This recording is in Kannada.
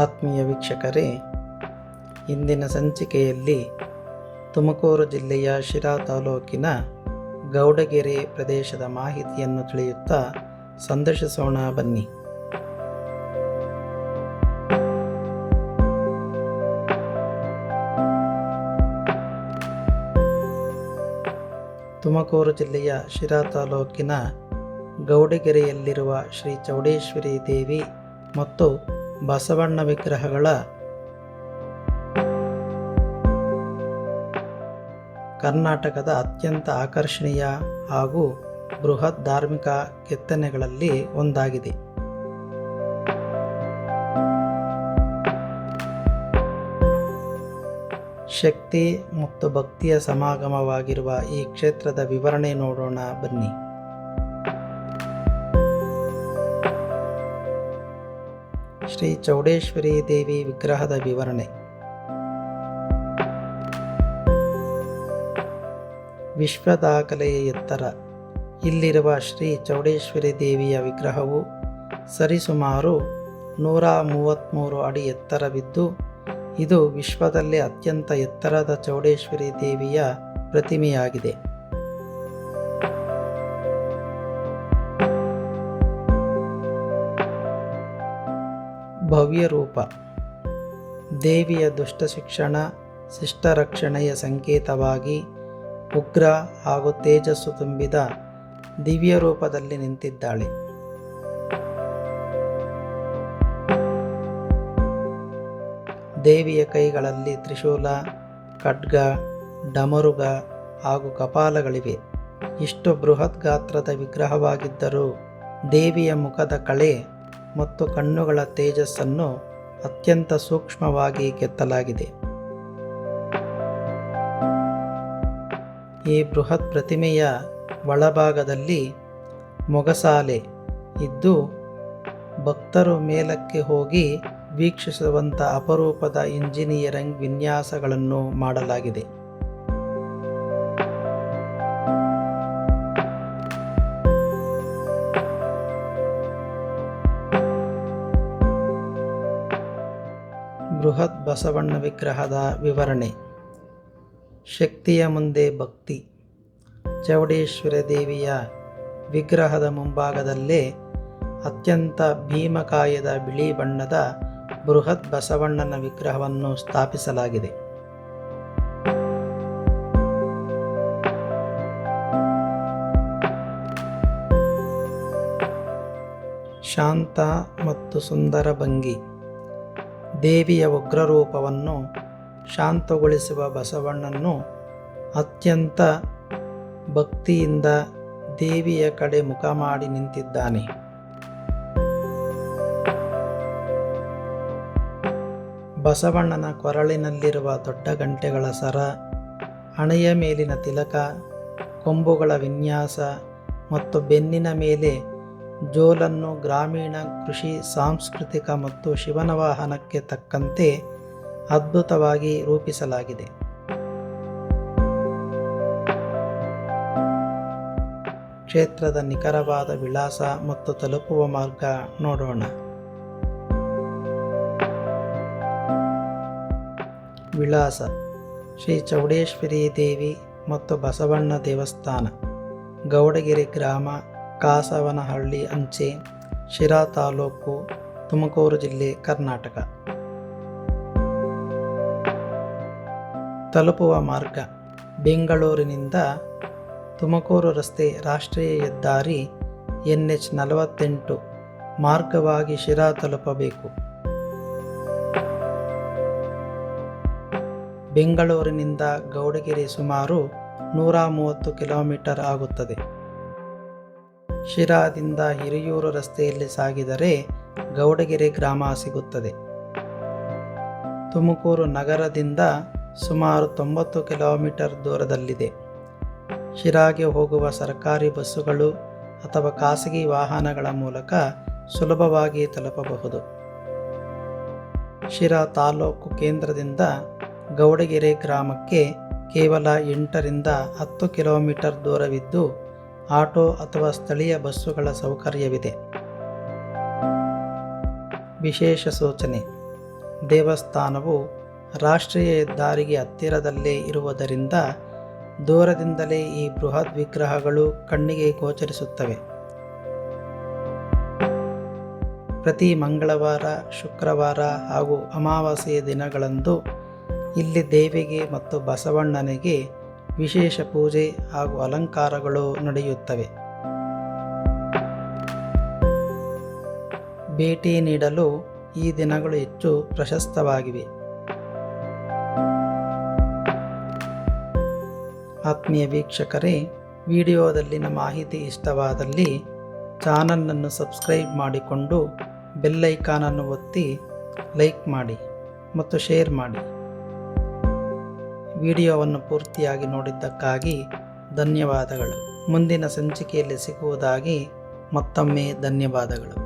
ಆತ್ಮೀಯ ವೀಕ್ಷಕರೇ, ಇಂದಿನ ಸಂಚಿಕೆಯಲ್ಲಿ ತುಮಕೂರು ಜಿಲ್ಲೆಯ ಶಿರಾ ತಾಲೂಕಿನ ಗೌಡಗೆರೆ ಪ್ರದೇಶದ ಮಾಹಿತಿಯನ್ನು ತಿಳಿಯುತ್ತಾ ಸಂದರ್ಶಿಸೋಣ ಬನ್ನಿ. ತುಮಕೂರು ಜಿಲ್ಲೆಯ ಶಿರಾ ತಾಲೂಕಿನ ಗೌಡಗೆರೆಯಲ್ಲಿರುವ ಶ್ರೀ ಚೌಡೇಶ್ವರಿ ದೇವಿ ಮತ್ತು ಬಸವಣ್ಣ ವಿಗ್ರಹಗಳ ಕರ್ನಾಟಕದ ಅತ್ಯಂತ ಆಕರ್ಷಣೀಯ ಹಾಗೂ ಬೃಹತ್ ಧಾರ್ಮಿಕ ಕೆತ್ತನೆಗಳಲ್ಲಿ ಒಂದಾಗಿದೆ. ಶಕ್ತಿ ಮತ್ತು ಭಕ್ತಿಯ ಸಮಾಗಮವಾಗಿರುವ ಈ ಕ್ಷೇತ್ರದ ವಿವರಣೆ ನೋಡೋಣ ಬನ್ನಿ. ಶ್ರೀ ಚೌಡೇಶ್ವರಿ ದೇವಿ ವಿಗ್ರಹದ ವಿವರಣೆ. ವಿಶ್ವ ದಾಖಲೆಯ ಎತ್ತರ. ಇಲ್ಲಿರುವ ಶ್ರೀ ಚೌಡೇಶ್ವರಿ ದೇವಿಯ ವಿಗ್ರಹವು ಸರಿಸುಮಾರು 133 ಅಡಿ ಎತ್ತರವಿದ್ದು, ಇದು ವಿಶ್ವದಲ್ಲೇ ಅತ್ಯಂತ ಎತ್ತರದ ಚೌಡೇಶ್ವರಿ ದೇವಿಯ ಪ್ರತಿಮೆಯಾಗಿದೆ. ಭವ್ಯ ರೂಪ. ದೇವಿಯ ದುಷ್ಟ ಶಿಕ್ಷಣ ಶಿಷ್ಟ ರಕ್ಷಣೆಯ ಸಂಕೇತವಾಗಿ ಉಗ್ರ ಹಾಗೂ ತೇಜಸ್ಸು ತುಂಬಿದ ದಿವ್ಯ ರೂಪದಲ್ಲಿ ನಿಂತಿದ್ದಾಳೆ. ದೇವಿಯ ಕೈಗಳಲ್ಲಿ ತ್ರಿಶೂಲ, ಖಡ್ಗ, ಡಮರುಗ ಹಾಗೂ ಕಪಾಲಗಳಿವೆ. ಇಷ್ಟು ಬೃಹತ್ ಗಾತ್ರದ ವಿಗ್ರಹವಾಗಿದ್ದರೂ ದೇವಿಯ ಮುಖದ ಕಳೆ ಮತ್ತು ಕಣ್ಣುಗಳ ತೇಜಸ್ಸನ್ನು ಅತ್ಯಂತ ಸೂಕ್ಷ್ಮವಾಗಿ ಕೆತ್ತಲಾಗಿದೆ. ಈ ಬೃಹತ್ ಪ್ರತಿಮೆಯ ಒಳಭಾಗದಲ್ಲಿ ಮೊಗಸಾಲೆ ಇದ್ದು, ಭಕ್ತರು ಮೇಲಕ್ಕೆ ಹೋಗಿ ವೀಕ್ಷಿಸುವಂಥ ಅಪರೂಪದ ಇಂಜಿನಿಯರಿಂಗ್ ವಿನ್ಯಾಸಗಳನ್ನು ಮಾಡಲಾಗಿದೆ. ಬೃಹತ್ ಬಸವಣ್ಣ ವಿಗ್ರಹದ ವಿವರಣೆ. ಶಕ್ತಿಯ ಮುಂದೆ ಭಕ್ತಿ. ಚೌಡೇಶ್ವರಿ ದೇವಿಯ ವಿಗ್ರಹದ ಮುಂಭಾಗದಲ್ಲೇ ಅತ್ಯಂತ ಭೀಮಕಾಯದ ಬಿಳಿ ಬಣ್ಣದ ಬೃಹತ್ ಬಸವಣ್ಣನ ವಿಗ್ರಹವನ್ನು ಸ್ಥಾಪಿಸಲಾಗಿದೆ. ಶಾಂತ ಮತ್ತು ಸುಂದರ ಭಂಗಿ. ದೇವಿಯ ಉಗ್ರರೂಪವನ್ನು ಶಾಂತಗೊಳಿಸುವ ಬಸವಣ್ಣನು ಅತ್ಯಂತ ಭಕ್ತಿಯಿಂದ ದೇವಿಯ ಕಡೆ ಮುಖ ಮಾಡಿ ನಿಂತಿದ್ದಾನೆ. ಬಸವಣ್ಣನ ಕೊರಳಿನಲ್ಲಿರುವ ದೊಡ್ಡ ಗಂಟೆಗಳ ಸರ, ಹಣೆಯ ಮೇಲಿನ ತಿಲಕ, ಕೊಂಬುಗಳ ವಿನ್ಯಾಸ ಮತ್ತು ಬೆನ್ನಿನ ಮೇಲೆ ಜೋಲನ್ನು ಗ್ರಾಮೀಣ ಕೃಷಿ, ಸಾಂಸ್ಕೃತಿಕ ಮತ್ತು ಶಿವನ ವಾಹನಕ್ಕೆ ತಕ್ಕಂತೆ ಅದ್ಭುತವಾಗಿ ರೂಪಿಸಲಾಗಿದೆ. ಕ್ಷೇತ್ರದ ನಿಖರವಾದ ವಿಳಾಸ ಮತ್ತು ತಲುಪುವ ಮಾರ್ಗ ನೋಡೋಣ. ವಿಳಾಸ: ಶ್ರೀ ಚೌಡೇಶ್ವರಿ ದೇವಿ ಮತ್ತು ಬಸವಣ್ಣ ದೇವಸ್ಥಾನ, ಗೌಡಗೆರೆ ಗ್ರಾಮ, ಕಾಸವನಹಳ್ಳಿ ಅಂಚೆ, ಶಿರಾ ತಾಲೂಕು, ತುಮಕೂರು ಜಿಲ್ಲೆ, ಕರ್ನಾಟಕ. ತಲುಪುವ ಮಾರ್ಗ: ಬೆಂಗಳೂರಿನಿಂದ ತುಮಕೂರು ರಸ್ತೆ, ರಾಷ್ಟ್ರೀಯ ಹೆದ್ದಾರಿ NH-48 ಮಾರ್ಗವಾಗಿ ಶಿರಾ ತಲುಪಬೇಕು. ಬೆಂಗಳೂರಿನಿಂದ ಗೌಡಗೆರೆ ಸುಮಾರು 130 ಕಿಲೋಮೀಟರ್ ಆಗುತ್ತದೆ. ಶಿರಾದಿಂದ ಹಿರಿಯೂರು ರಸ್ತೆಯಲ್ಲಿ ಸಾಗಿದರೆ ಗೌಡಗೆರೆ ಗ್ರಾಮ ಸಿಗುತ್ತದೆ. ತುಮಕೂರು ನಗರದಿಂದ ಸುಮಾರು 90 ಕಿಲೋಮೀಟರ್ ದೂರದಲ್ಲಿದೆ. ಶಿರಾಗೆ ಹೋಗುವ ಸರ್ಕಾರಿ ಬಸ್ಸುಗಳು ಅಥವಾ ಖಾಸಗಿ ವಾಹನಗಳ ಮೂಲಕ ಸುಲಭವಾಗಿ ತಲುಪಬಹುದು. ಶಿರಾ ತಾಲೂಕು ಕೇಂದ್ರದಿಂದ ಗೌಡಗೆರೆ ಗ್ರಾಮಕ್ಕೆ ಕೇವಲ 8ರಿಂದ 10 ಕಿಲೋಮೀಟರ್ ದೂರವಿದ್ದು, ಆಟೋ ಅಥವಾ ಸ್ಥಳೀಯ ಬಸ್ಸುಗಳ ಸೌಕರ್ಯವಿದೆ. ವಿಶೇಷ ಸೂಚನೆ: ದೇವಸ್ಥಾನವು ರಾಷ್ಟ್ರೀಯ ಹೆದ್ದಾರಿಗೆ ಹತ್ತಿರದಲ್ಲೇ ಇರುವುದರಿಂದ ದೂರದಿಂದಲೇ ಈ ಬೃಹತ್ ವಿಗ್ರಹಗಳು ಕಣ್ಣಿಗೆ ಗೋಚರಿಸುತ್ತವೆ. ಪ್ರತಿ ಮಂಗಳವಾರ, ಶುಕ್ರವಾರ ಹಾಗೂ ಅಮಾವಾಸ್ಯೆಯ ದಿನಗಳಂದು ಇಲ್ಲಿ ದೇವಿಗೆ ಮತ್ತು ಬಸವಣ್ಣನಿಗೆ ವಿಶೇಷ ಪೂಜೆ ಹಾಗೂ ಅಲಂಕಾರಗಳು ನಡೆಯುತ್ತವೆ. ಭೇಟಿ ನೀಡಲು ಈ ದಿನಗಳು ಹೆಚ್ಚು ಪ್ರಶಸ್ತವಾಗಿವೆ. ಆತ್ಮೀಯ ವೀಕ್ಷಕರೇ, ವಿಡಿಯೋದಲ್ಲಿನ ಮಾಹಿತಿ ಇಷ್ಟವಾದಲ್ಲಿ ಚಾನಲನ್ನು ಸಬ್ಸ್ಕ್ರೈಬ್ ಮಾಡಿಕೊಂಡು ಬೆಲ್ ಐಕಾನನ್ನು ಒತ್ತಿ ಲೈಕ್ ಮಾಡಿ ಮತ್ತು ಶೇರ್ ಮಾಡಿ. ವಿಡಿಯೋವನ್ನು ಪೂರ್ತಿಯಾಗಿ ನೋಡಿದ್ದಕ್ಕಾಗಿ ಧನ್ಯವಾದಗಳು. ಮುಂದಿನ ಸಂಚಿಕೆಯಲ್ಲಿ ಸಿಗುವುದಾಗಿ ಮತ್ತೊಮ್ಮೆ ಧನ್ಯವಾದಗಳು.